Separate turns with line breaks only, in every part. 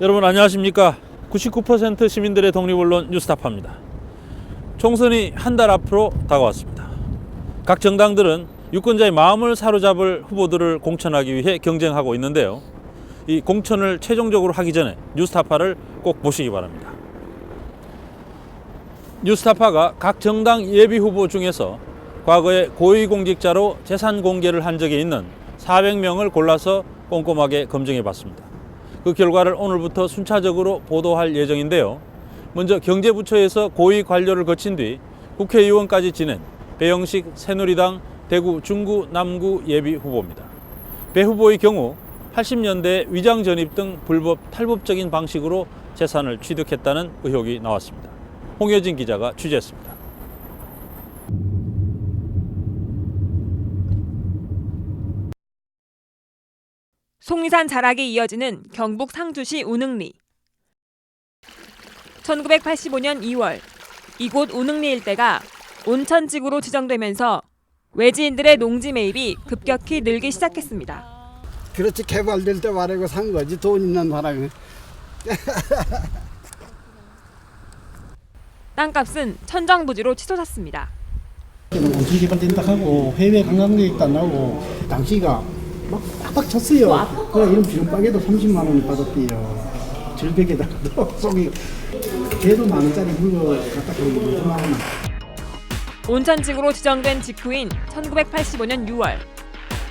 여러분 안녕하십니까. 99% 시민들의 독립언론 뉴스타파입니다. 총선이 한 달 앞으로 다가왔습니다. 각 정당들은 유권자의 마음을 사로잡을 후보들을 공천하기 위해 경쟁하고 있는데요. 이 공천을 최종적으로 하기 전에 뉴스타파를 꼭 보시기 바랍니다. 뉴스타파가 각 정당 예비 후보 중에서 과거에 고위공직자로 재산 공개를 한 적이 있는 400명을 골라서 꼼꼼하게 검증해 봤습니다. 그 결과를 오늘부터 순차적으로 보도할 예정인데요. 먼저 경제부처에서 고위 관료를 거친 뒤 국회의원까지 지낸 배영식 새누리당 대구 중구 남구 예비 후보입니다. 배 후보의 경우 80년대 위장 전입 등 불법 탈법적인 방식으로 재산을 취득했다는 의혹이 나왔습니다. 홍여진 기자가 취재했습니다.
속리산 자락이 이어지는 경북 상주시 우능리. 1985년 2월 이곳 우능리 일대가 온천지구로 지정되면서 외지인들의 농지 매입이 급격히 늘기 시작했습니다.
그렇지, 개발될 때 말하고 산 거지, 돈 있는 사람이.
땅값은 천정부지로 치솟았습니다.
온천 개발된다 하고 해외 관광객 있다 나오고 당시가 막 빡빡 쳤어요. 그래 이런 비용박에도 30만 원 받았대요. 절벽에다가도 속이 개도 만 원짜리 물건 갖다 버리고 무슨 만 원.
온천지구로 지정된 직후인 1985년 6월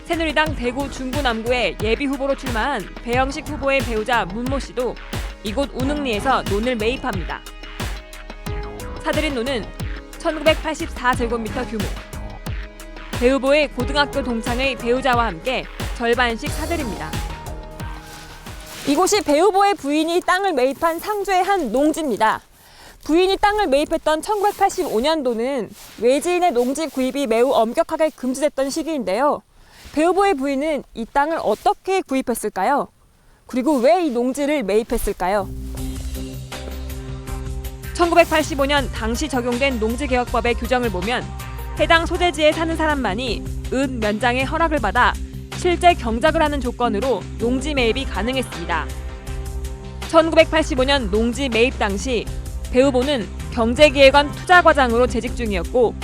새누리당 대구 중구 남구의 예비 후보로 출마한 배영식 후보의 배우자 문모 씨도 이곳 우능리에서 논을 매입합니다. 사들인 논은 1984제곱미터 규모. 배 후보의 고등학교 동창의 배우자와 함께 절반씩 사들입니다. 이곳이 배 후보의 부인이 땅을 매입한 상주의 한 농지입니다. 부인이 땅을 매입했던 1985년도는 외지인의 농지 구입이 매우 엄격하게 금지됐던 시기인데요. 배 후보의 부인은 이 땅을 어떻게 구입했을까요? 그리고 왜 이 농지를 매입했을까요? 1985년 당시 적용된 농지개혁법의 규정을 보면 해당 소재지에 사는 사람만이 은 면장의 허락을 받아 실제 경작을 하는 조건으로 농지 매입이 가능했습니다. 1985년 농지 매입 당시 배 후보는 경제기획원 투자과장으로 재직 중이었고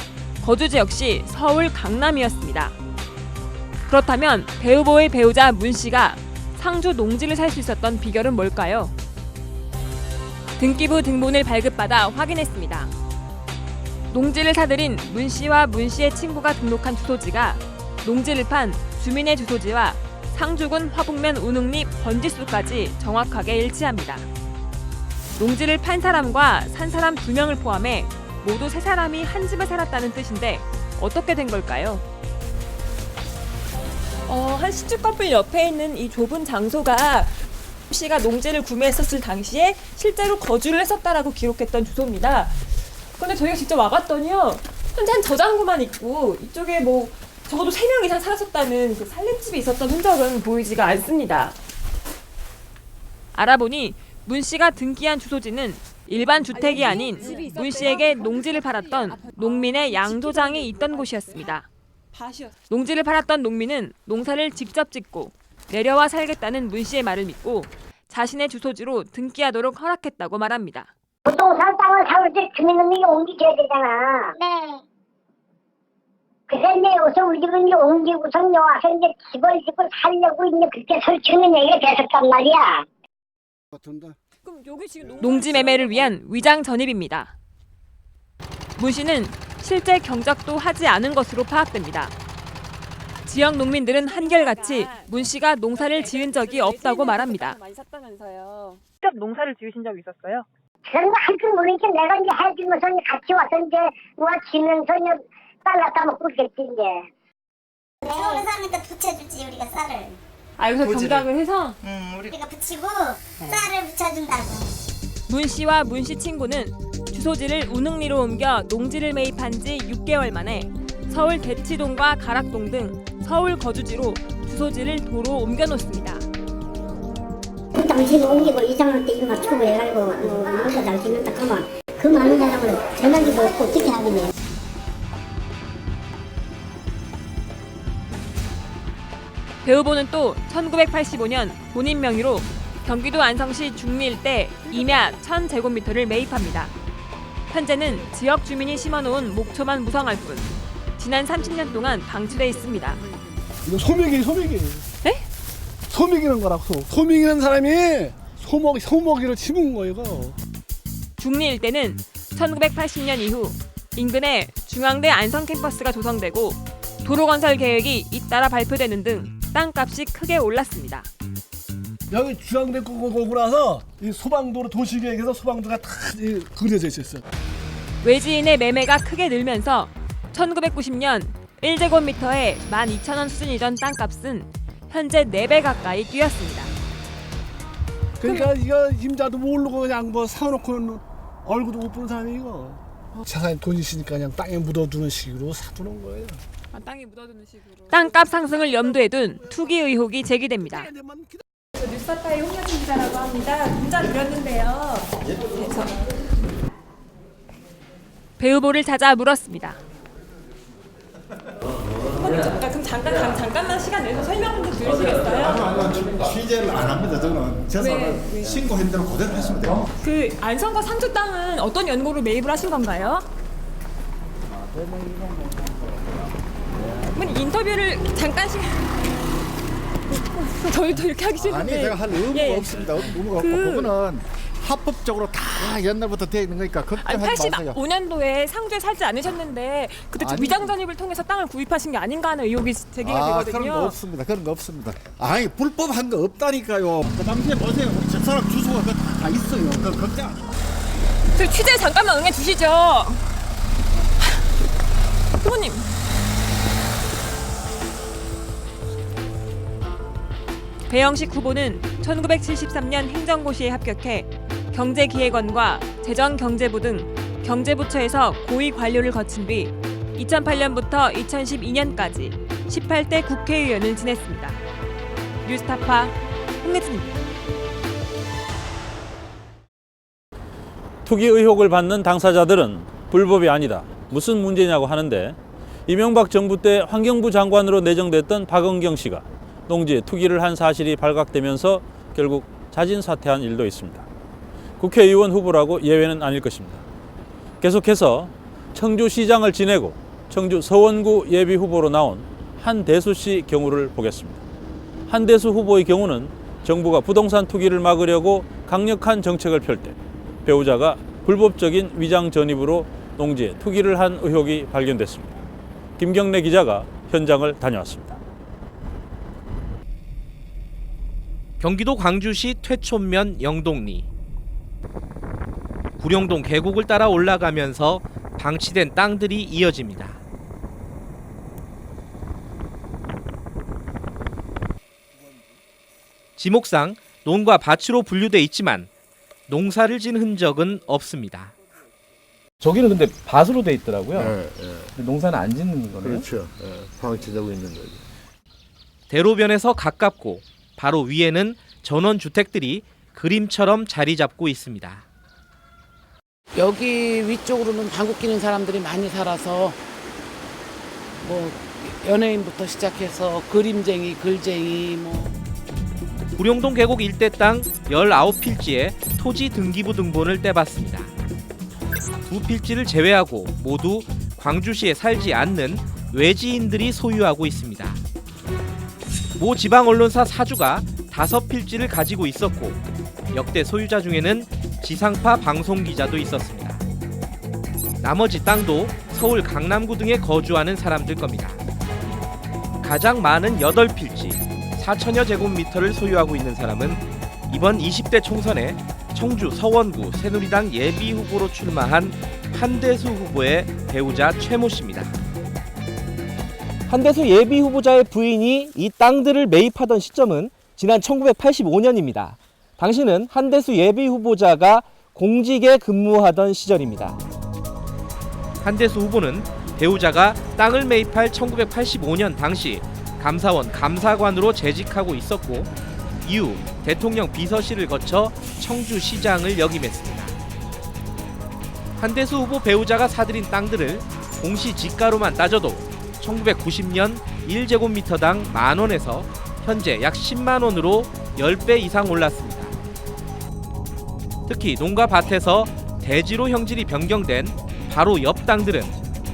거주지 역시 서울 강남이었습니다. 그렇다면 배 후보의 배우자 문 씨가 상주 농지를 살 수 있었던 비결은 뭘까요? 등기부 등본을 발급받아 확인했습니다. 농지를 사들인 문 씨와 문 씨의 친구가 등록한 주소지가 농지를 판 주민의 주소지와 상주군 화북면 우능리 번지수까지 정확하게 일치합니다. 농지를 판 사람과 산 사람 2명을 포함해 모두 3사람이 한 집에 살았다는 뜻인데 어떻게 된 걸까요? 한 시집 커플 옆에 있는 이 좁은 장소가 씨가 농지를 구매했었을 당시에 실제로 거주를 했었다라고 기록했던 주소입니다. 근데 저희가 직접 와봤더니요, 현재 한 저장고만 있고 이쪽에 뭐 적어도 3명 이상 살았었다는 그 살림집이 있었던 흔적은 보이지가 않습니다. 알아보니 문 씨가 등기한 주소지는 일반 주택이 아닌 문 씨에게 농지를 팔았던 농민의 양조장이 있던 곳이었습니다. 농지를 팔았던 농민은 농사를 직접 짓고 내려와 살겠다는 문 씨의 말을 믿고 자신의 주소지로 등기하도록 허락했다고 말합니다.
부동산 땅을 사올 때 주민등록이 옮겨줘야 되잖아.
네.
그래서 이제 우선 우리 집은 이제 옮기고선 와서 이제 집을 짓고 살려고 이제 그렇게 설치는 얘기가 됐었단 말이야.
농지 매매를 위한 위장 전입입니다. 문 씨는 실제 경작도 하지 않은 것으로 파악됩니다. 지역 농민들은 한결같이 문 씨가 농사를 지은 적이 없다고 말합니다.
직접 농사를 지으신 적이 있었어요?
그런 거 할 줄 모르니까 내가 이제 해주면서 같이 와서 이제 뭐 지면서 이제 쌀 갖다 먹고 그랬지 이제.
서울에 사니까 붙여주지 우리가 쌀을.
여기서 경작을 해서
우리가 붙이고 쌀을 붙여준다고.
문 씨와 문 씨 친구는 주소지를 우능리로 옮겨 농지를 매입한 지 6개월 만에 서울 대치동과 가락동 등 서울 거주지로 주소지를 도로 옮겨놓습니다.
그 당시에 옮기고 이장할 때 일 맞추고 해가지고 뭐 농사 잘 짓는다 하면 그 많은 사람을 전화기도 없고 어떻게 하겠니?
배 후보는 또 1985년 본인 명의로 경기도 안성시 중리 일대 임야 1000제곱미터를 매입합니다. 현재는 지역 주민이 심어놓은 목초만 무성할 뿐 지난 30년 동안 방치돼 있습니다.
이거 소매기.
네?
소매기는 거라고. 소매기는 사람이 소먹이로 심은 거 이거.
중리 일대는 1980년 이후 인근에 중앙대 안성 캠퍼스가 조성되고 도로 건설 계획이 잇따라 발표되는 등 땅값이 크게 올랐습니다.
여기 중앙대 거고 나서 이 소방도로 도시계획에서 소방도가 다 그려져 있었어.
외지인의 매매가 크게 늘면서 1990년 1제곱미터에 12,000원 수준이던 땅값은 현재 4배 가까이 뛰었습니다.
그러니까 이거 임자도 모르고 그냥 뭐 사놓고는 얼굴도 못 보는 사람이 이거. 재산에 돈 있으니까 그냥 땅에 묻어두는 식으로 사두는 거예요.
땅에 묻어두는 식으로. 땅값 상승을 염두에 둔 투기 의혹이 제기됩니다.
뉴스타파의 홍여진 기자라고 합니다. 문자 드렸는데요.
배 후보를 찾아 물었습니다.
그럼 잠깐만 시간 내서 설명 좀 들으시겠어요?
취재를 안 합니다. 저는 재산을 신고한 대로 그대로 하시면 돼요.
그 안성과 상주 땅은 어떤 연고로 매입을 하신 건가요? 어머니 인터뷰를 잠깐씩 저희도 이렇게 하기 싫은데
아니 제가 할 의무가
예.
없습니다. 의무가 없고 그거는 합법적으로 다 옛날부터 되어 있는 거니까
아니
걱정하지 마세요.
85년도에 상주에 살지 않으셨는데 그때
아니.
위장 전입을 통해서 땅을 구입하신 게 아닌가 하는 의혹이 제기가 되거든요.
그런 거 없습니다. 그런 거 없습니다. 아니 불법한 거 없다니까요. 그 당시에 보세요. 우리 집사람 주소가 다 있어요. 그 걱정.
저 취재 잠깐만 응해 주시죠. 후보님.
배영식 후보는 1973년 행정고시에 합격해 경제기획원과 재정경제부 등 경제부처에서 고위 관료를 거친 뒤 2008년부터 2012년까지 18대 국회의원을 지냈습니다. 뉴스타파 홍혜진입니다.
투기 의혹을 받는 당사자들은 불법이 아니다. 무슨 문제냐고 하는데 이명박 정부 때 환경부 장관으로 내정됐던 박은경 씨가 농지에 투기를 한 사실이 발각되면서 결국 자진 사퇴한 일도 있습니다. 국회의원 후보라고 예외는 아닐 것입니다. 계속해서 청주시장을 지내고 청주 서원구 예비후보로 나온 한대수 씨 경우를 보겠습니다. 한대수 후보의 경우는 정부가 부동산 투기를 막으려고 강력한 정책을 펼 때 배우자가 불법적인 위장 전입으로 농지에 투기를 한 의혹이 발견됐습니다. 김경래 기자가 현장을 다녀왔습니다.
경기도 광주시 퇴촌면 영동리. 구룡동 계곡을 따라 올라가면서 방치된 땅들이 이어집니다. 지목상 논과 밭으로 분류돼 있지만 농사를 진 흔적은 없습니다.
저기는 근데 밭으로 돼 있더라고요.
예.
근데 농사는 안 짓는 거네요.
그렇죠. 방치되고 있는 거죠.
대로변에서 가깝고 바로 위에는 전원주택들이 그림처럼 자리 잡고 있습니다.
여기 위쪽으로는 방귀 뀌는 사람들이 많이 살아서 뭐 연예인부터 시작해서 그림쟁이, 글쟁이
구룡동 계곡 일대 땅 19필지에 토지 등기부 등본을 떼봤습니다. 2필지를 제외하고 모두 광주시에 살지 않는 외지인들이 소유하고 있습니다. 모 지방 언론사 사주가 5필지를 가지고 있었고 역대 소유자 중에는 지상파 방송 기자도 있었습니다. 나머지 땅도 서울 강남구 등에 거주하는 사람들 겁니다. 가장 많은 8필지 4천여 제곱미터를 소유하고 있는 사람은 이번 20대 총선에 청주 서원구 새누리당 예비 후보로 출마한 한대수 후보의 배우자 최모 씨입니다.
한대수 예비 후보자의 부인이 이 땅들을 매입하던 시점은 지난 1985년입니다. 당시는 한대수 예비 후보자가 공직에 근무하던 시절입니다.
한대수 후보는 배우자가 땅을 매입할 1985년 당시 감사원 감사관으로 재직하고 있었고 이후 대통령 비서실을 거쳐 청주시장을 역임했습니다. 한대수 후보 배우자가 사들인 땅들을 공시지가로만 따져도 1990년 1제곱미터당 10,000원에서 현재 약 10만 원으로 10배 이상 올랐습니다. 특히 농가 밭에서 대지로 형질이 변경된 바로 옆 땅들은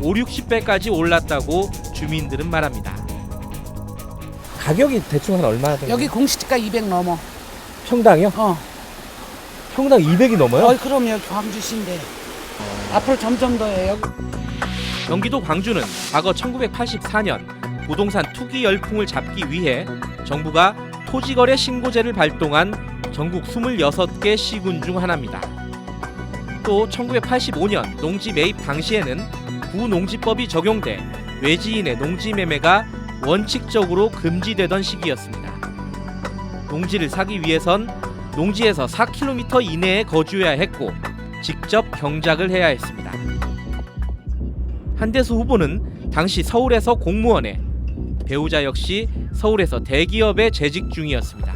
5, 60배까지 올랐다고 주민들은 말합니다.
가격이 대충 한 얼마나 돼요?
여기 공시지가 200 넘어.
평당이요? 평당 200이 넘어요?
그럼요. 광주시인데. 앞으로 점점 더 해요.
경기도 광주는 과거 1984년 부동산 투기 열풍을 잡기 위해 정부가 토지거래 신고제를 발동한 전국 26개 시군 중 하나입니다. 또 1985년 농지 매입 당시에는 구농지법이 적용돼 외지인의 농지 매매가 원칙적으로 금지되던 시기였습니다. 농지를 사기 위해선 농지에서 4km 이내에 거주해야 했고 직접 경작을 해야 했습니다. 한대수 후보는 당시 서울에서 공무원에, 배우자 역시 서울에서 대기업에 재직 중이었습니다.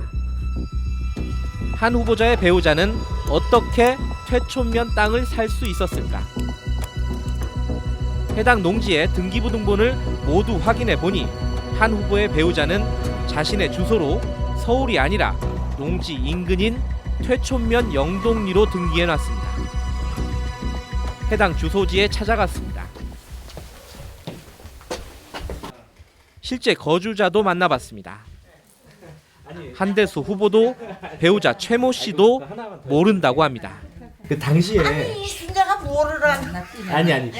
한 후보자의 배우자는 어떻게 퇴촌면 땅을 살 수 있었을까? 해당 농지의 등기부 등본을 모두 확인해 보니 한 후보의 배우자는 자신의 주소로 서울이 아니라 농지 인근인 퇴촌면 영동리로 등기해 놨습니다. 해당 주소지에 찾아갔습니다. 실제 거주자도 만나봤습니다. 한대수 후보도 배우자 최모 씨도 모른다고 합니다.
그 당시에
내가 모르란.
아니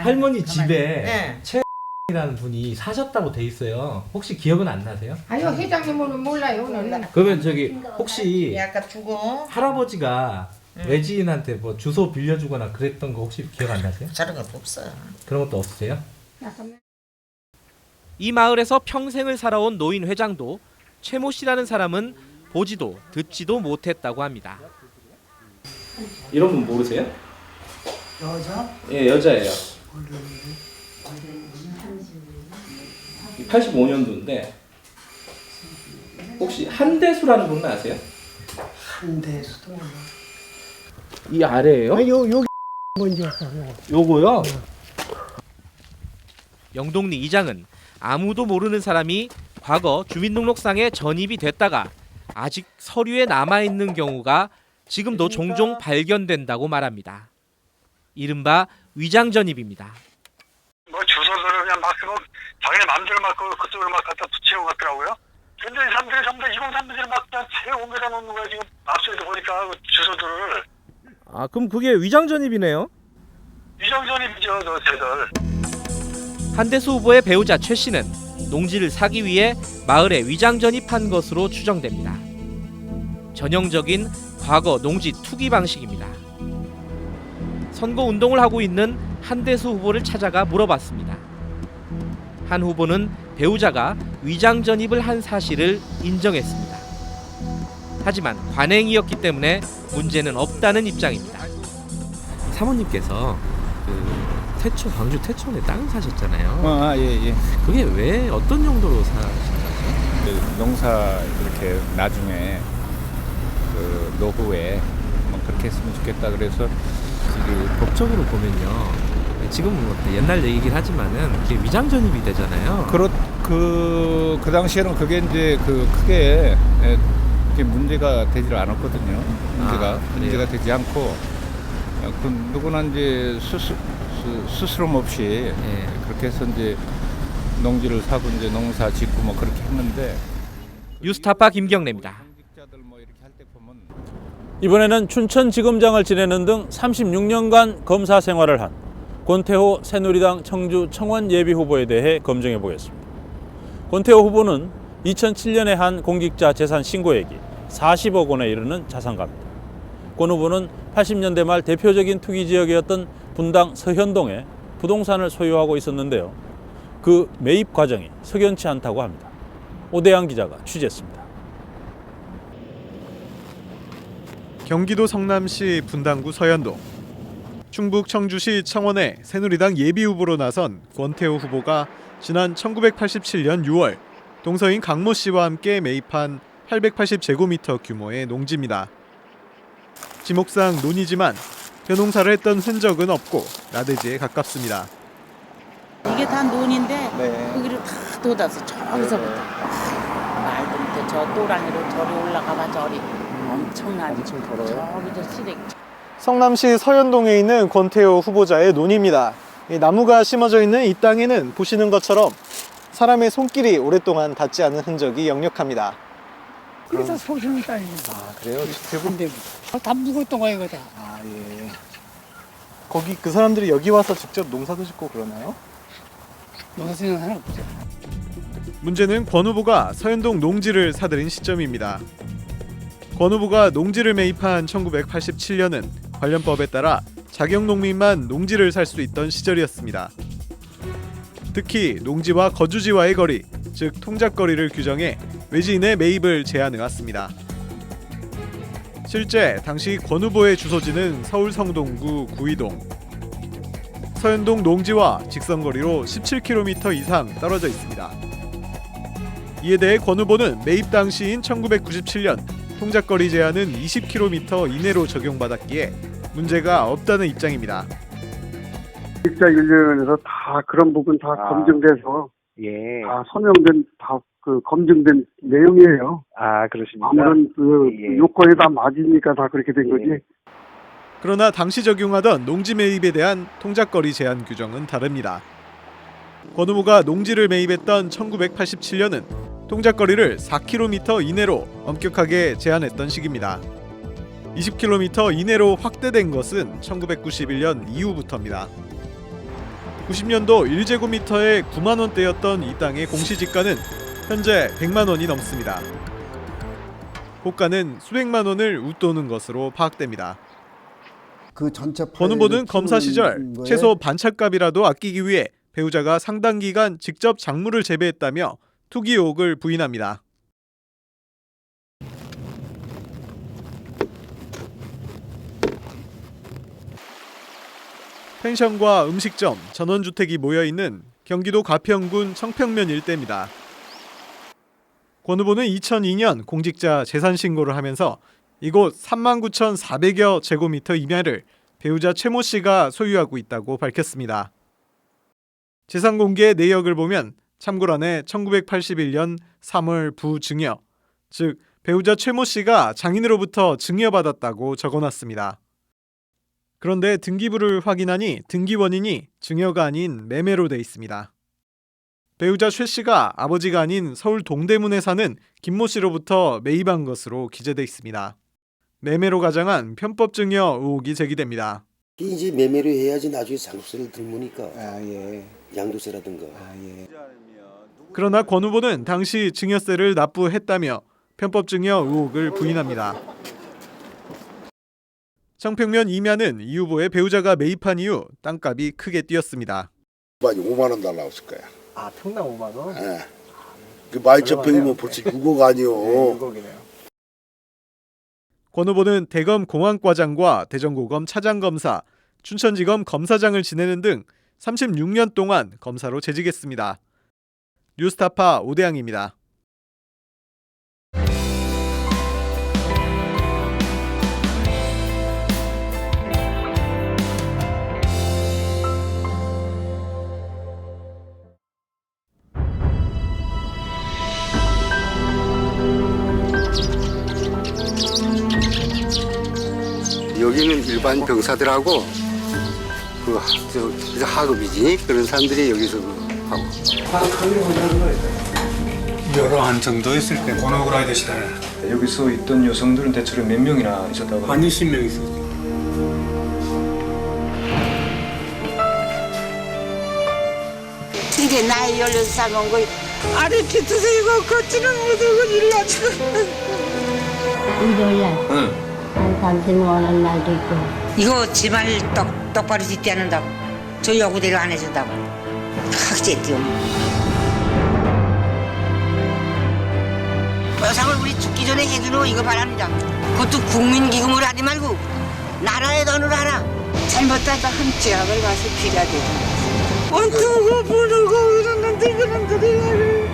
할머니 집에 최라는 분이 사셨다고 돼 있어요. 혹시 기억은 안 나세요?
아유 회장님은 몰라요 오늘.
그러면 저기 혹시
약간 죽어.
할아버지가 외지인한테 뭐 주소 빌려주거나 그랬던 거 혹시 기억 안 나세요?
저런 것도 없어요.
그런 것도 없으세요?
이 마을에서 평생을 살아온 노인 회장도 최모 씨라는 사람은 보지도 듣지도 못했다고 합니다.
이런 분 모르세요?
여자?
예, 여자예요. 85년도인데 혹시 한대수라는 분은 아세요?
한대수도 몰라.
이 아래예요?
여기 뭔지 알아.
요거요?
영동리 이장은 아무도 모르는 사람이 과거 주민등록상에 전입이 됐다가 아직 서류에 남아있는 경우가 지금도 종종 발견된다고 말합니다. 이른바 위장 전입입니다.
뭐 주소를 그냥 막 쓰고 자기네 마음대로 막 그쪽으로 막 갖다 붙이는 것 같더라고요. 근데 이 사람들이 전부 다 2030들이 막 그냥 제 옮겨다 놓는 거야 지금 앞서에서 보니까 그 주소들을.
아 그럼 그게 위장 전입이네요?
위장 전입이죠 저 쟤들.
한대수 후보의 배우자 최 씨는 농지를 사기 위해 마을에 위장 전입한 것으로 추정됩니다. 전형적인 과거 농지 투기 방식입니다. 선거 운동을 하고 있는 한대수 후보를 찾아가 물어봤습니다. 한 후보는 배우자가 위장 전입을 한 사실을 인정했습니다. 하지만 관행이었기 때문에 문제는 없다는 입장입니다.
사모님께서 광주 태촌에 땅 사셨잖아요.
예.
그게 왜 어떤 용도로 사신 거죠?
농사 이렇게 나중에 그 노후에 뭐 그렇게 했으면 좋겠다 그래서
법적으로 보면요. 지금은 뭐 옛날 얘기긴 하지만은 이게 위장 전입이 되잖아요.
그 당시에는 그게 이제 크게 문제가 되질 않았거든요. 문제가 되지 않고 그 누구나 이제 스스럼 없이 그렇게 해서 이제 농지를 사고 이제 농사 짓고 뭐 그렇게 했는데.
뉴스타파 김경래입니다.
이번에는 춘천지검장을 지내는 등 36년간 검사 생활을 한 권태호 새누리당 청주 청원 예비후보에 대해 검증해 보겠습니다. 권태호 후보는 2007년에 한 공직자 재산 신고액이 40억 원에 이르는 자산가입니다. 권 후보는 80년대 말 대표적인 투기 지역이었던 분당 서현동에 부동산을 소유하고 있었는데요. 그 매입 과정이 석연치 않다고 합니다. 오대양 기자가 취재했습니다.
경기도 성남시 분당구 서현동, 충북 청주시 청원에 새누리당 예비후보로 나선 권태호 후보가 지난 1987년 6월 동서인 강모 씨와 함께 매입한 880제곱미터 규모의 농지입니다. 지목상 논이지만 벼농사를 했던 흔적은 없고 나대지에 가깝습니다.
이게 다 논인데 거기를 다 돋아서 저기서부터 말도 못해. 돼. 저 또랑이로 저리 올라가봐 저리. 엄청나지.
엄청 더러워요?
저기도 쓰레기.
성남시 서현동에 있는 권태호 후보자의 논입니다. 이 나무가 심어져 있는 이 땅에는 보시는 것처럼 사람의 손길이 오랫동안 닿지 않은 흔적이 역력합니다.
그래서 소심이 땅입니다.
아, 그래요?
근데 다 묵었던 거예요, 다.
아, 예.
거기 그 사람들이 여기 와서 직접 농사도 짓고 그러나요?
농사짓는 사람 없죠.
문제는 권 후보가 서현동 농지를 사들인 시점입니다. 권 후보가 농지를 매입한 1987년은 관련법에 따라 자격 농민만 농지를 살 수 있던 시절이었습니다. 특히 농지와 거주지와의 거리, 즉 통작거리를 규정해 외지인의 매입을 제한해왔습니다. 실제 당시 권 후보의 주소지는 서울 성동구 구이동. 서현동 농지와 직선거리로 17km 이상 떨어져 있습니다. 이에 대해 권 후보는 매입 당시인 1997년 통작거리 제한은 20km 이내로 적용받았기에 문제가 없다는 입장입니다.
입자 관련해서 다 그런 부분 다 검증돼서 다 서명된 다 그 검증된 내용이에요.
아, 그렇습니다.
아무런 그 요건에 다 맞으니까 다 그렇게 된 거지.
그러나 당시 적용하던 농지 매입에 대한 통작거리 제한 규정은 다릅니다. 권 후보가 농지를 매입했던 1987년은 통작거리를 4km 이내로 엄격하게 제한했던 시기입니다. 20km 이내로 확대된 것은 1991년 이후부터입니다. 90년도 1제곱미터에 9만 원대였던 이 땅의 공시지가는 현재 100만 원이 넘습니다. 호가는 수백만 원을 웃도는 것으로 파악됩니다.
그 전체
권 후보는 검사 시절 최소 반찬값이라도 아끼기 위해 배우자가 상당 기간 직접 작물을 재배했다며 투기 의혹을 부인합니다. 펜션과 음식점, 전원주택이 모여있는 경기도 가평군 청평면 일대입니다. 권 후보는 2002년 공직자 재산신고를 하면서 이곳 39,400여 제곱미터 임야를 배우자 최모 씨가 소유하고 있다고 밝혔습니다. 재산공개 내역을 보면 참고란에 1981년 3월 부증여, 즉 배우자 최모 씨가 장인으로부터 증여받았다고 적어놨습니다. 그런데 등기부를 확인하니 등기 원인이 증여가 아닌 매매로 돼 있습니다. 배우자 최 씨가 아버지가 아닌 서울 동대문에 사는 김모 씨로부터 매입한 것으로 기재돼 있습니다. 매매로 가장한 편법 증여 의혹이 제기됩니다.
이제 매매로 해야지 나중에 상속세를 들으니까 양도세라든가.
그러나 권 후보는 당시 증여세를 납부했다며 편법 증여 의혹을 부인합니다. 청평면 임야는 이 후보의 배우자가 매입한 이후 땅값이 크게 뛰었습니다.
5만 원 달라왔을 거야.
아, 평당 5만 원?
네. 그 12,000평이면 벌써 6억 아니요.
6억이네요.
권 후보는 대검 공안과장과 대전고검 차장검사, 춘천지검 검사장을 지내는 등 36년 동안 검사로 재직했습니다. 뉴스타파 오대양입니다.
여기는 일반 병사들하고 그 하급이지 그런 사람들이 여기서 하고.
여러 한 정도 있을 때 권역을 하게 되시다네.
여기서 있던 여성들은 대체로 몇 명이나 있었다고?
한 20명 있었죠.
이게 나이 16살 먹은 거 아래 피투세 이거 걷지는 못하고 일났어.
이거야.
응.
당신 원하는 날도 있고.
이거 집안 똑바로 짓지 않는다고. 저 요구대로 안 해준다고. 각제 띄워. 보상을 우리 죽기 전에 해주는 이거 바랍니다. 그것도 국민기금으로 하지 말고 나라의 돈으로 하라. 잘못하다 한 째학을 가서 피가 되잖아. 어떻게 보내고 이러는데 그런들이.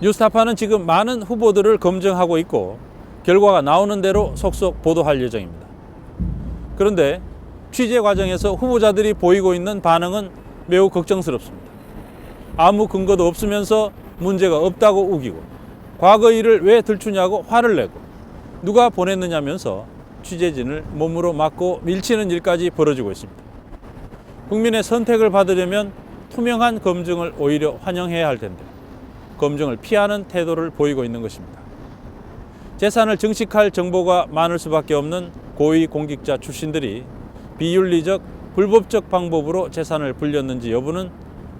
뉴스타파는 지금 많은 후보들을 검증하고 있고 결과가 나오는 대로 속속 보도할 예정입니다. 그런데 취재 과정에서 후보자들이 보이고 있는 반응은 매우 걱정스럽습니다. 아무 근거도 없으면서 문제가 없다고 우기고 과거 일을 왜 들추냐고 화를 내고 누가 보냈느냐면서 취재진을 몸으로 맞고 밀치는 일까지 벌어지고 있습니다. 국민의 선택을 받으려면 투명한 검증을 오히려 환영해야 할 텐데 검증을 피하는 태도를 보이고 있는 것입니다. 재산을 증식할 정보가 많을 수밖에 없는 고위공직자 출신들이 비윤리적, 불법적 방법으로 재산을 불렸는지 여부는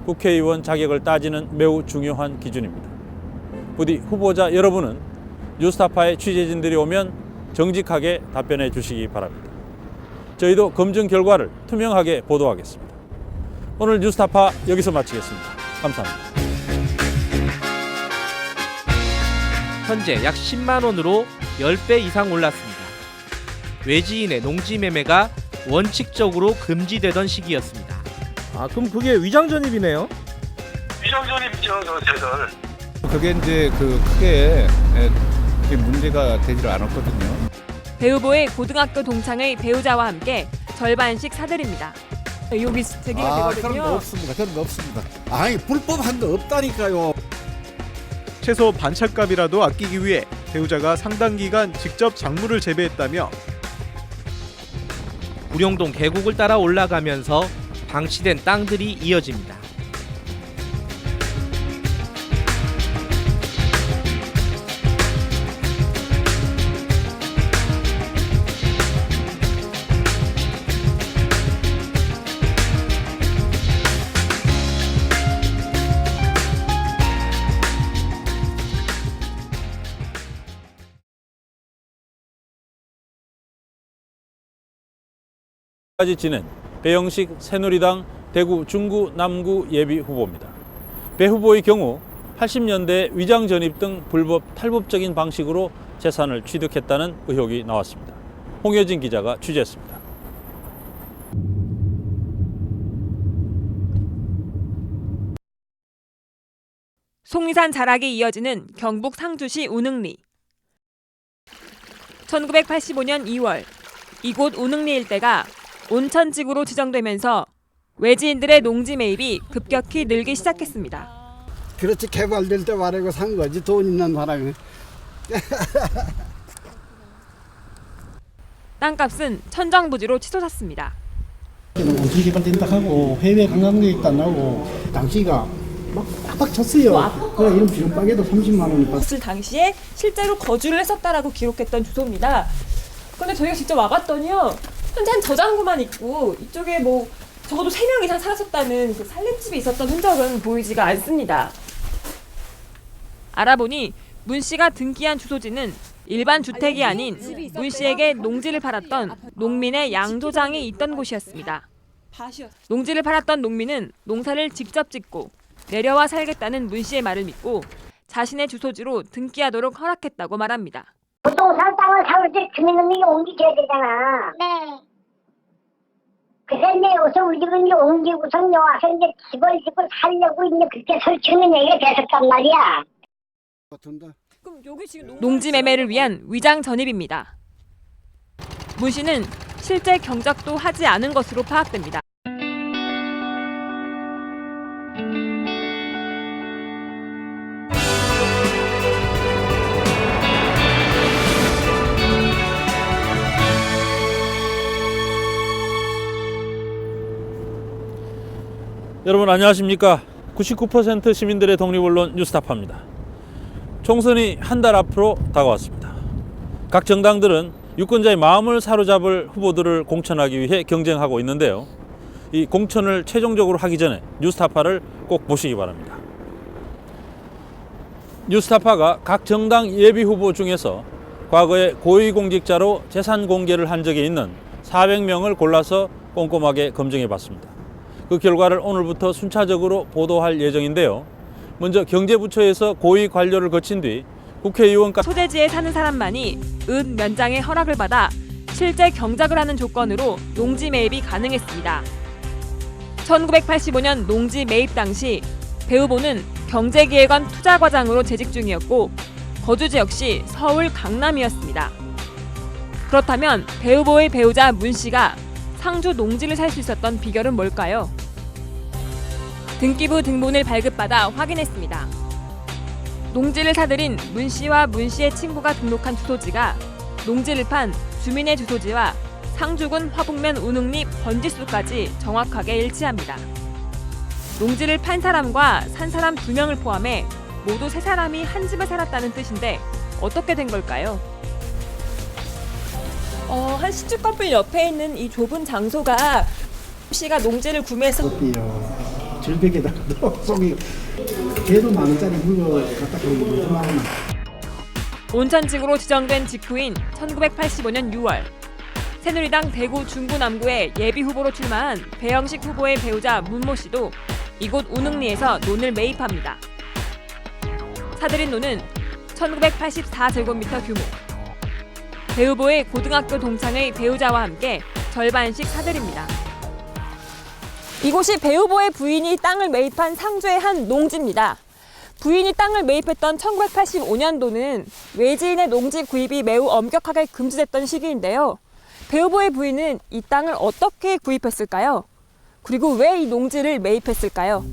국회의원 자격을 따지는 매우 중요한 기준입니다. 부디 후보자 여러분은 뉴스타파의 취재진들이 오면 정직하게 답변해 주시기 바랍니다. 저희도 검증 결과를 투명하게 보도하겠습니다. 오늘 뉴스타파 여기서 마치겠습니다. 감사합니다.
현재 약 10만 원으로 10배 이상 올랐습니다. 외지인의 농지 매매가 원칙적으로 금지되던 시기였습니다.
아, 그럼 그게 위장전입이네요?
위장전입이죠, 저희들.
그게 이제 크게 문제가 되지를 않았거든요.
배후보의 고등학교 동창의 배우자와 함께 절반씩 사드립니다. 의혹이 제기가 되거든요.
그런 거 없습니다. 그런 거 없습니다. 아니 불법한 거 없다니까요.
최소 반찬값이라도 아끼기 위해 배우자가 상당 기간 직접 작물을 재배했다며
구룡동 계곡을 따라 올라가면서 방치된 땅들이 이어집니다.
까지 지낸 배영식 새누리당 대구 중구 남구 예비 후보입니다. 배 후보의 경우 80년대 위장 전입 등 불법 탈법적인 방식으로 재산을 취득했다는 의혹이 나왔습니다. 홍여진 기자가 취재했습니다.
속리산 자락이 이어지는 경북 상주시 우능리. 1985년 2월 이곳 우능리 일대가 온천지구로 지정되면서 외지인들의 농지 매입이 급격히 늘기 시작했습니다.
그렇지, 개발될 때 말하고 산 거지, 돈 있는 사람이.
땅값은 천정부지로 치솟았습니다.
온천 개발된다 하고 해외 관광객 있다 나오고 당시가 막 빡빡 쳤어요. 그래 이런 비용박에도 30만 원이
있을 당시에 실제로 거주를 했었다라고 기록했던 주소입니다. 그런데 저희가 직접 와봤더니요. 현재 한 저장고만 있고 이쪽에 뭐 적어도 3명 이상 살았었다는 그 살림집이 있었던 흔적은 보이지가 않습니다.
알아보니 문 씨가 등기한 주소지는 일반 주택이 아닌 문 씨에게 농지를 팔았던 농민의 양조장이 있던 곳이었습니다. 농지를 팔았던 농민은 농사를 직접 짓고 내려와 살겠다는 문 씨의 말을 믿고 자신의 주소지로 등기하도록 허락했다고 말합니다.
부동산 땅을 사올 때 주민등록이 옮기줘야 되잖아. 네. 그래서 이제 여기서 우리 집은 이제 옮기고선 와서 이제 집을 짓고 살려고 이제 그렇게 설치는 얘기가 됐었단 말이야.
농지 매매를 위한 위장 전입입니다. 문 씨는 실제 경작도 하지 않은 것으로 파악됩니다.
여러분 안녕하십니까? 99% 시민들의 독립언론 뉴스타파입니다. 총선이 한 달 앞으로 다가왔습니다. 각 정당들은 유권자의 마음을 사로잡을 후보들을 공천하기 위해 경쟁하고 있는데요. 이 공천을 최종적으로 하기 전에 뉴스타파를 꼭 보시기 바랍니다. 뉴스타파가 각 정당 예비 후보 중에서 과거에 고위공직자로 재산 공개를 한 적이 있는 400명을 골라서 꼼꼼하게 검증해 봤습니다. 그 결과를 오늘부터 순차적으로 보도할 예정인데요. 먼저 경제부처에서 고위 관료를 거친 뒤 국회의원까지
소재지에 사는 사람만이 은 면장의 허락을 받아 실제 경작을 하는 조건으로 농지 매입이 가능했습니다. 1985년 농지 매입 당시 배 후보는 경제기획원 투자과장으로 재직 중이었고 거주지 역시 서울 강남이었습니다. 그렇다면 배 후보의 배우자 문 씨가 상주 농지를 살 수 있었던 비결은 뭘까요? 등기부 등본을 발급받아 확인했습니다. 농지를 사들인 문 씨와 문 씨의 친구가 등록한 주소지가 농지를 판 주민의 주소지와 상주군 화북면 운흥리 번지수까지 정확하게 일치합니다. 농지를 판 사람과 산 사람 2명을 포함해 모두 3사람이 한 집에 살았다는 뜻인데 어떻게 된 걸까요?
한 시축커플 옆에 있는 이 좁은 장소가 씨가 농지를 구매해서
절벽에다가도 속이 개도 10,000원짜리 물건 갖다 버리고 무슨 말이나.
온천지구로 지정된 직후인 1985년 6월 새누리당 대구 중구 남구의 예비 후보로 출마한 배영식 후보의 배우자 문모 씨도 이곳 운흥리에서 논을 매입합니다. 사들인 논은 1984제곱미터 규모. 배 후보의 고등학교 동창의 배우자와 함께 절반씩 사들입니다.
이곳이 배 후보의 부인이 땅을 매입한 상주의 한 농지입니다. 부인이 땅을 매입했던 1985년도는 외지인의 농지 구입이 매우 엄격하게 금지됐던 시기인데요. 배 후보의 부인은 이 땅을 어떻게 구입했을까요? 그리고 왜 이 농지를 매입했을까요?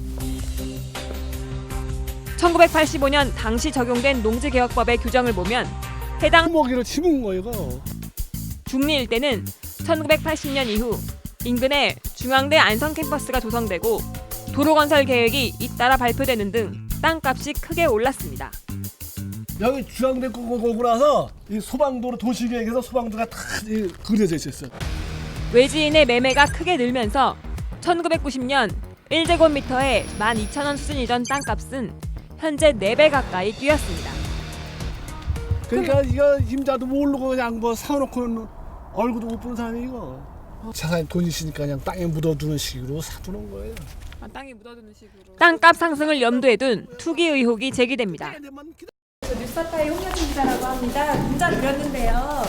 1985년 당시 적용된 농지개혁법의 규정을 보면 해당
먹이로 심은 거예요, 이거.
중리 일대는 1980년 이후 인근에 중앙대 안성 캠퍼스가 조성되고 도로 건설 계획이 잇따라 발표되는 등 땅값이 크게 올랐습니다.
여기 중앙대 오고 나서 이 소방도로 도시계획에서 소방도가 다 그려져 있었어요.
외지인의 매매가 크게 늘면서 1990년 1제곱미터에 12,000원 수준이던 땅값은 현재 4배 가까이 뛰었습니다.
그러니까 이거 임자도 모르고 그냥 뭐 사놓고는 얼굴도 못 보는 사람이 이거. 자산이 돈 있으니까 그냥 땅에 묻어두는 식으로 사두는 거예요.
땅에 묻어두는 식으로. 땅값 상승을 염두에 둔 투기 의혹이 제기됩니다.
뉴스타파의 홍여진 기자라고 합니다. 문자 드렸는데요.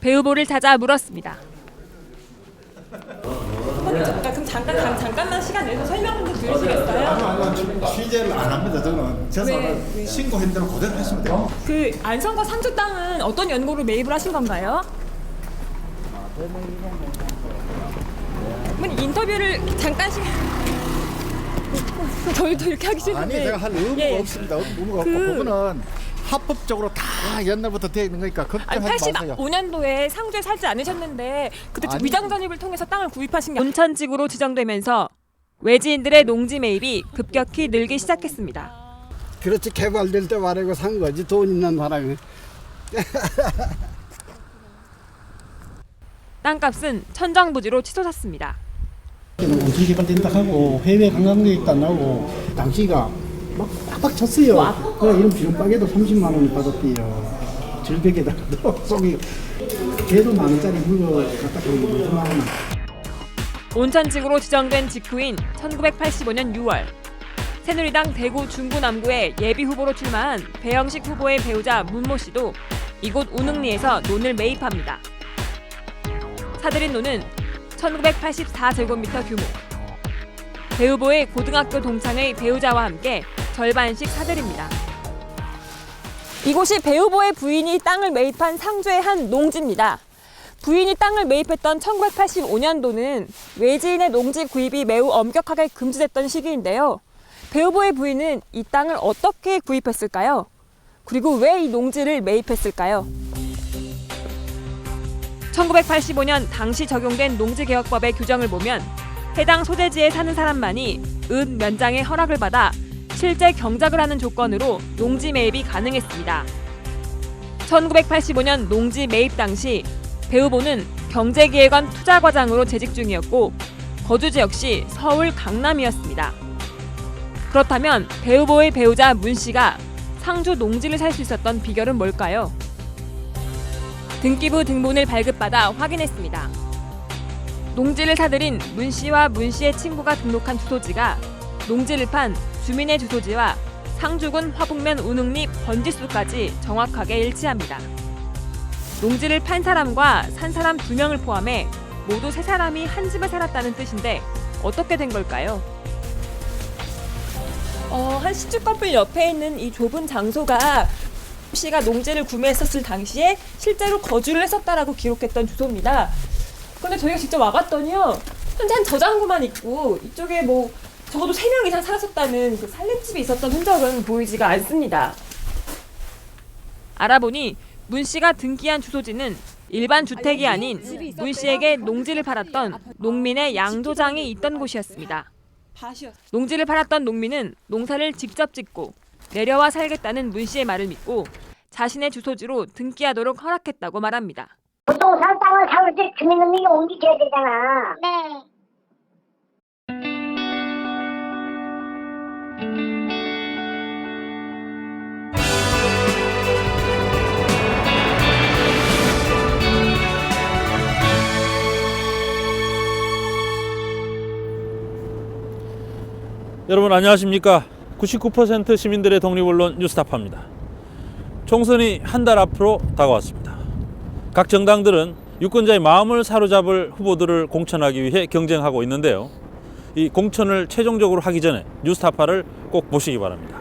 배 후보를 찾아 물었습니다.
그럼 잠깐만 시간 내서 설명 좀 들으시겠어요?
아니, 취재를 안 합니다. 저는 재산을 신고한 대로 그대로 했으면 돼요.
그 안성과 상주 땅은 어떤 연고로 매입을 하신 건가요? 인터뷰를 잠깐씩 저희도 이렇게 하기 싫은데
아니 제가 할 의무가 없습니다. 의무가 없고 그거는 합법적으로 다 옛날부터 되어 있는 거니까 걱정하지 마세요.
85년도에 상주에 살지 않으셨는데 그때 위장 전입을 통해서 땅을 구입하신 게
온천지구로 지정되면서 외지인들의 농지 매입이 급격히 늘기 시작했습니다.
그렇지, 개발될 때 말하고 산 거지, 돈 있는 사람이.
땅값은 천정부지로 치솟았습니다.
온천 개발된다 하고 해외 관광객 있다 나오고 당시가 막 빡빡 쳤어요. 그래 이런 비용박에도 30만 원 받았대요. 절벽에다가도 속이 개도 10,000원짜리 물건 갖다 버리고 무슨 말이나.
온천지구로 지정된 직후인 1985년 6월 새누리당 대구 중구 남구의 예비 후보로 출마한 배영식 후보의 배우자 문모 씨도 이곳 운흥리에서 논을 매입합니다. 사들인 논은 1984제곱미터 규모. 배 후보의 고등학교 동창의 배우자와 함께 절반씩 사들입니다.
이곳이 배 후보의 부인이 땅을 매입한 상주의 한 농지입니다. 부인이 땅을 매입했던 1985년도는 외지인의 농지 구입이 매우 엄격하게 금지됐던 시기인데요. 배 후보의 부인은 이 땅을 어떻게 구입했을까요? 그리고 왜 이 농지를 매입했을까요?
1985년 당시 적용된 농지개혁법의 규정을 보면 해당 소재지에 사는 사람만이 은 면장의 허락을 받아 실제 경작을 하는 조건으로 농지 매입이 가능했습니다. 1985년 농지 매입 당시 배 후보는 경제기획원 투자과장으로 재직 중이었고 거주지 역시 서울 강남이었습니다. 그렇다면 배 후보의 배우자 문 씨가 상주 농지를 살 수 있었던 비결은 뭘까요? 등기부 등본을 발급받아 확인했습니다. 농지를 사들인 문 씨와 문 씨의 친구가 등록한 주소지가 농지를 판 주민의 주소지와 상주군 화북면 운흥리 번지수까지 정확하게 일치합니다. 농지를 판 사람과 산 사람 2명을 포함해 모두 3사람이 한 집에 살았다는 뜻인데 어떻게 된 걸까요?
한 시축커플 옆에 있는 이 좁은 장소가 씨가 농지를 구매했었을 당시에 실제로 거주를 했었다라고 기록했던 주소입니다. 그런데 저희가 직접 와봤더니요, 현재 한 저장고만 있고 이쪽에 뭐 적어도 3명 이상 살았었다는 그 살림집이 있었던 흔적은 보이지가 않습니다.
알아보니 문 씨가 등기한 주소지는 일반 주택이 아닌 문 씨에게 농지를 팔았던 농민의 양조장이 있던 곳이었습니다. 농지를 팔았던 농민은 농사를 직접 짓고 내려와 살겠다는 문 씨의 말을 믿고 자신의 주소지로 등기하도록 허락했다고 말합니다.
부동산 땅을 사올 때 주민등록이 옮겨줘야 되잖아. 네.
여러분 안녕하십니까? 99% 시민들의 독립언론 뉴스타파입니다. 총선이 한 달 앞으로 다가왔습니다. 각 정당들은 유권자의 마음을 사로잡을 후보들을 공천하기 위해 경쟁하고 있는데요. 이 공천을 최종적으로 하기 전에 뉴스타파를 꼭 보시기 바랍니다.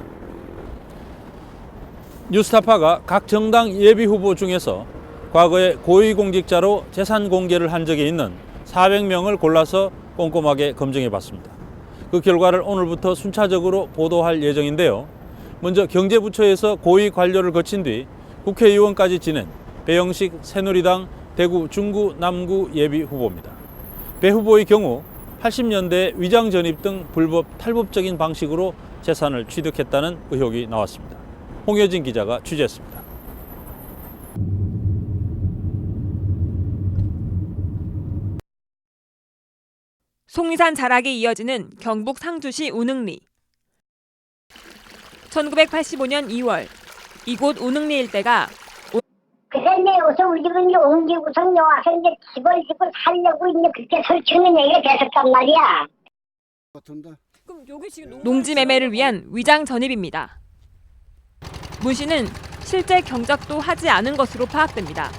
뉴스타파가 각 정당 예비 후보 중에서 과거에 고위공직자로 재산 공개를 한 적이 있는 400명을 골라서 꼼꼼하게 검증해 봤습니다. 그 결과를 오늘부터 순차적으로 보도할 예정인데요. 먼저 경제부처에서 고위 관료를 거친 뒤 국회의원까지 지낸 배영식 새누리당 대구 중구 남구 예비 후보입니다. 배 후보의 경우 80년대 위장 전입 등 불법 탈법적인 방식으로 재산을 취득했다는 의혹이 나왔습니다. 홍효진 기자가 취재했습니다.
속리산 자락이 이어지는 경북 상주시 운흥리. 1985년 2월 이곳 운흥리 일대가
그런데 여기서 우리 집은 이제 옮기고선 여와서 이제 집을 짓고 살려고 이제 그렇게 설치는 얘기가 됐었단 말이야.
농지 매매를 위한 위장 전입입니다. 문 씨는 실제 경작도 하지 않은 것으로 파악됩니다.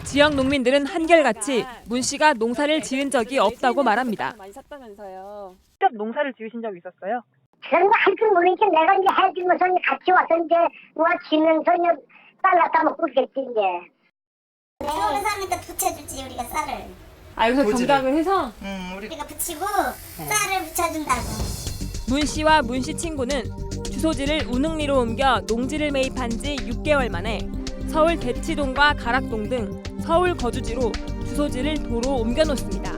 지역 농민들은 한결같이 문 씨가 농사를 지은 적이 없다고 말합니다.
직접 농사를 지으신 적 있었어요?
그런 거 할 줄 모르니까 내가 이제 해주면서 같이 와서 이제 누가 지면서 이제 쌀 갖다 먹고 그랬지 이제.
내가 사니까 붙여주지 우리가 쌀을.
아 여기서 경작을 해서?
우리가 붙이고 쌀을 붙여준다고.
문 씨와 문 씨 친구는 주소지를 운흥리로 옮겨 농지를 매입한 지 6개월 만에 서울 대치동과 가락동 등 서울 거주지로 주소지를 도로 옮겨놓습니다.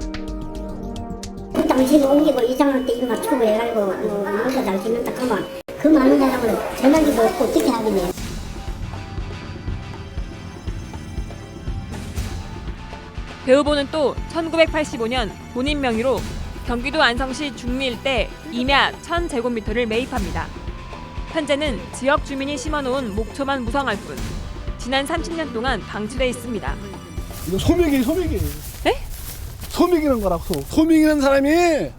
그 당시에 옮기고 이장할 때 입 맞추고 해가지고 농사 잘 짓는다 하면 그 많은 사람을 전화기도 없고 어떻게 하겠냐.
배 후보는 또 1985년 본인 명의로 경기도 안성시 중리 일대 임야 1000제곱미터를 매입합니다. 현재는 지역 주민이 심어놓은 목초만 무성할 뿐 지난 30년 동안 방치돼 있습니다.
이거 소명이에요.
네?
소명이라는 거라고. 소명이라는 사람이